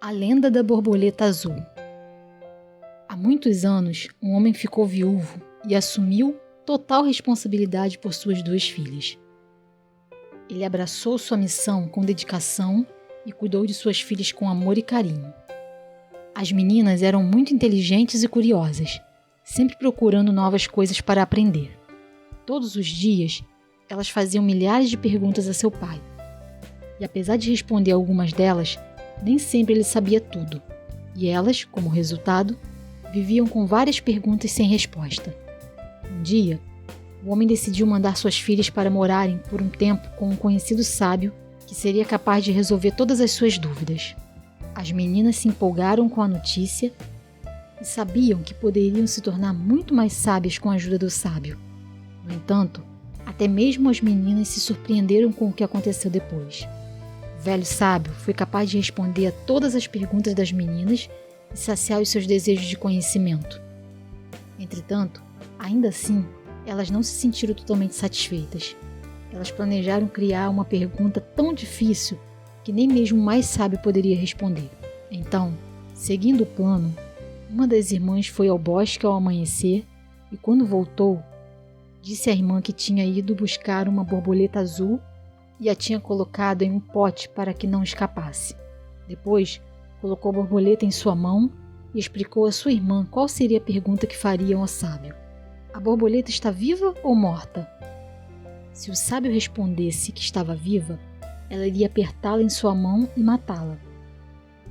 A lenda da borboleta azul. Há muitos anos, um homem ficou viúvo e assumiu total responsabilidade por suas 2 filhas. Ele abraçou sua missão com dedicação e cuidou de suas filhas com amor e carinho. As meninas eram muito inteligentes e curiosas, sempre procurando novas coisas para aprender. Todos os dias, elas faziam milhares de perguntas a seu pai. E apesar de responder algumas delas, nem sempre ele sabia tudo. E elas, como resultado, viviam com várias perguntas sem resposta. Um dia, o homem decidiu mandar suas filhas para morarem por um tempo com um conhecido sábio que seria capaz de resolver todas as suas dúvidas. As meninas se empolgaram com a notícia e sabiam que poderiam se tornar muito mais sábias com a ajuda do sábio. No entanto, até mesmo as meninas se surpreenderam com o que aconteceu depois. O velho sábio foi capaz de responder a todas as perguntas das meninas e saciar os seus desejos de conhecimento. Entretanto, ainda assim, elas não se sentiram totalmente satisfeitas. Elas planejaram criar uma pergunta tão difícil que nem mesmo o mais sábio poderia responder. Então, seguindo o plano, uma das irmãs foi ao bosque ao amanhecer e, quando voltou, disse à irmã que tinha ido buscar uma borboleta azul e a tinha colocado em um pote para que não escapasse. Depois, colocou a borboleta em sua mão e explicou à sua irmã qual seria a pergunta que fariam ao sábio. A borboleta está viva ou morta? Se o sábio respondesse que estava viva, ela iria apertá-la em sua mão e matá-la.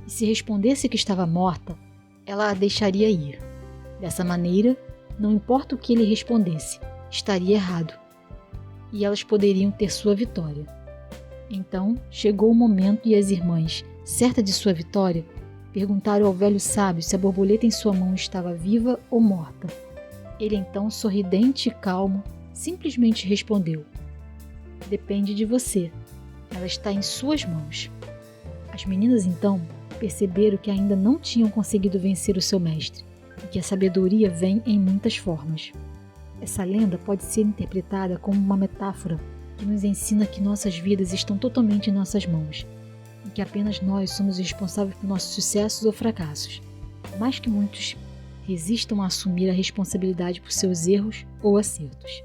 E se respondesse que estava morta, ela a deixaria ir. Dessa maneira, não importa o que ele respondesse, estaria errado. E elas poderiam ter sua vitória. Então, chegou o momento e as irmãs, certas de sua vitória, perguntaram ao velho sábio se a borboleta em sua mão estava viva ou morta. Ele então, sorridente e calmo, simplesmente respondeu: "Depende de você. Ela está em suas mãos." As meninas então perceberam que ainda não tinham conseguido vencer o seu mestre e que a sabedoria vem em muitas formas. Essa lenda pode ser interpretada como uma metáfora que nos ensina que nossas vidas estão totalmente em nossas mãos e que apenas nós somos responsáveis por nossos sucessos ou fracassos, por mais que muitos resistam a assumir a responsabilidade por seus erros ou acertos.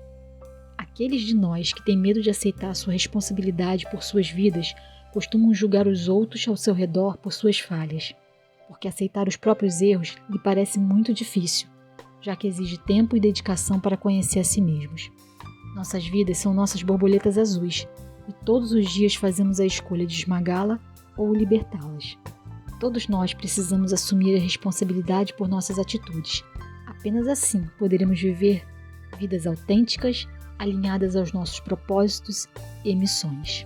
Aqueles de nós que têm medo de aceitar sua responsabilidade por suas vidas costumam julgar os outros ao seu redor por suas falhas, porque aceitar os próprios erros lhe parece muito difícil, já que exige tempo e dedicação para conhecer a si mesmos. Nossas vidas são nossas borboletas azuis e todos os dias fazemos a escolha de esmagá-la ou libertá-las. Todos nós precisamos assumir a responsabilidade por nossas atitudes. Apenas assim poderemos viver vidas autênticas, alinhadas aos nossos propósitos e missões.